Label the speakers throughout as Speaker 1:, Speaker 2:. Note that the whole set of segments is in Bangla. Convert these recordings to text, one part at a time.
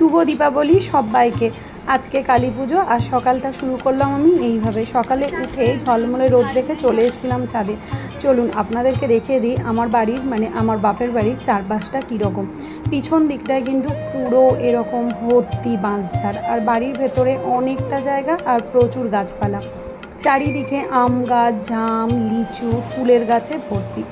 Speaker 1: শুভ দীপাবলি সবাইকে। আজকে কালী পুজো আর সকালটা শুরু করলাম আমি এইভাবে। সকালে উঠে ঝলমলে রোদ দেখে চলে এসেছিলাম ছাদে। চলুন আপনাদেরকে দেখিয়ে দিই আমার বাড়ির আমার বাপের বাড়ির চারপাশটা কীরকম। পিছন দিকটায় কিন্তু পুরো এরকম ভর্তি বাঁশঝাড়, আর বাড়ির ভেতরে অনেকটা জায়গা আর প্রচুর গাছপালা। চারিদিকে আম গাছ, জাম, লিচু, ফুলের গাছে ভর্তি।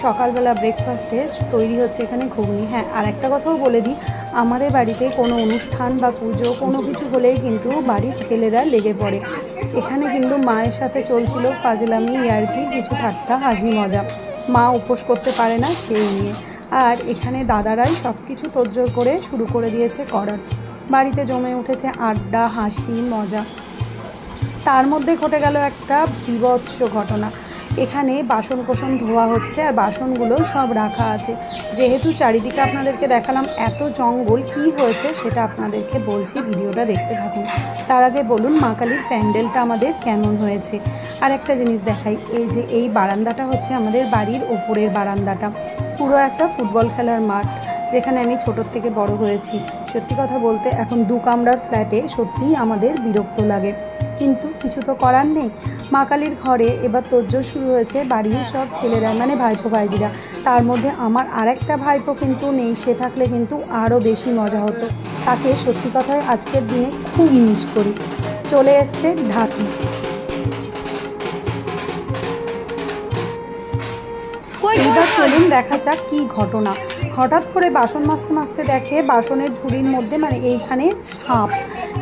Speaker 1: সকালবেলা ব্রেকফাস্টে তৈরি হচ্ছে এখানে ঘুগনি। হ্যাঁ, আর একটা কথাও বলে দিই, আমাদের বাড়িতে কোনো অনুষ্ঠান বা পুজো কোনো কিছু হলেই কিন্তু বাড়ির ছেলেরা লেগে পড়ে। এখানে কিন্তু মায়ের সাথে চলছিল ফাজলামি, ইয়ার্কি, কিছু ঠাট্টা, হাসি মজা। মা উপোস করতে পারে না সেই নিয়ে। আর এখানে দাদারাই সব কিছু তোড়জোড় করে শুরু করে দিয়েছে করার। বাড়িতে জমে উঠেছে আড্ডা, হাসি, মজা। তার মধ্যে ঘটে গেল একটা বীভৎস ঘটনা। এখানে বাসন কোসন ধোয়া হচ্ছে আর বাসনগুলো সব রাখা আছে। যেহেতু চারিদিকে আপনাদেরকে দেখালাম এত জঙ্গল, কী হয়েছে সেটা আপনাদেরকে বলছি, ভিডিওটা দেখতে থাকুন। তার আগে বলুন মা কালীর প্যান্ডেলটা আমাদের কেমন হয়েছে। আর একটা জিনিস দেখাই, এই যে এই বারান্দাটা হচ্ছে আমাদের বাড়ির ওপরের বারান্দাটা। পুরো একটা ফুটবল খেলার মাঠ, যেখানে আমি ছোটোর থেকে বড় হয়েছি। সত্যি কথা বলতে এখন 2 কামরার ফ্ল্যাটে সত্যিই আমাদের বিরক্ত লাগে, কিন্তু কিছু তো করার নেই। মা কালীর ঘরে এবার তোড়জোড় শুরু হয়েছে বাড়ির সব ছেলেরা, ভাইপো ভাইজিরা। তার মধ্যে আমার আরেকটা ভাইপো কিন্তু নেই, সে থাকলে কিন্তু আরও বেশি মজা হতো। তাকে সত্যি কথায় আজকের দিনে খুব মিস করি। চলে এসছে ঢাকি। এইবার চলুন দেখা যাক কী ঘটনা। হঠাৎ করে বাসন মাজতে মাজতে দেখে বাসনের ঝুড়ির মধ্যে এইখানে সাপ।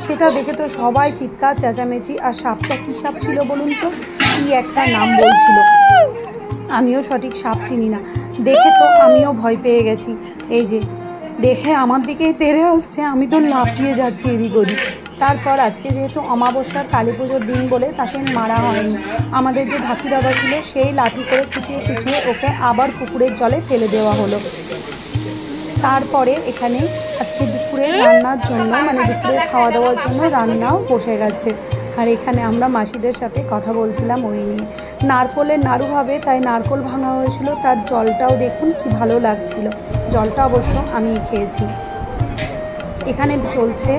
Speaker 1: সেটা দেখে তো সবাই চিৎকার চেঁচামেচি। আর সাপটা কী সাপ ছিল বলুন তো, কী একটা নাম বলছিল, আমিও সঠিক সাপ চিনি না। দেখে তো আমিও ভয় পেয়ে গেছি। এই যে দেখে আমার দিকেই তেড়ে আসছে, আমি তো লাফিয়ে যাচ্ছি এদিক ওদিক। তারপর আজকে যেহেতু অমাবস্যার কালী পুজোর দিন বলে তাকে মারা হয়নি। আমাদের যে ঢাকি দাদা ছিল সেই লাঠি করে খুঁচিয়ে খুঁচিয়ে ওকে আবার পুকুরের জলে ফেলে দেওয়া হলো। তারপরে এখানে আজকে দুপুরে রান্নার জন্য দুপুরে খাওয়া দাওয়ার জন্য রান্নাও বসে গেছে। আর এখানে আমরা মাসিদের সাথে কথা বলছিলাম ওই নিয়ে। নারকোলের নাড়ু হবে, তাই নারকোল ভাঙা হয়েছিল, তার জলটাও দেখুন কি ভালো লাগছিল। জলটা অবশ্য আমি খেয়েছি। এখানে চলছে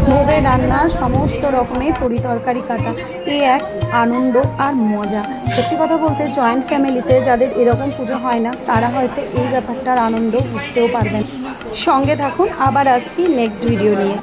Speaker 1: ভোগের রান্না, সমস্ত রকমের তরি তরকারি কাটা। এ এক আনন্দ আর মজা। সত্যি কথা বলতে জয়েন্ট ফ্যামিলিতে যাদের এরকম পুজো হয় না, তারা হয়তো এই ব্যাপারটার আনন্দ বুঝতেও পারবেন। সঙ্গে থাকুন, আবার আসছি নেক্সট ভিডিও নিয়ে।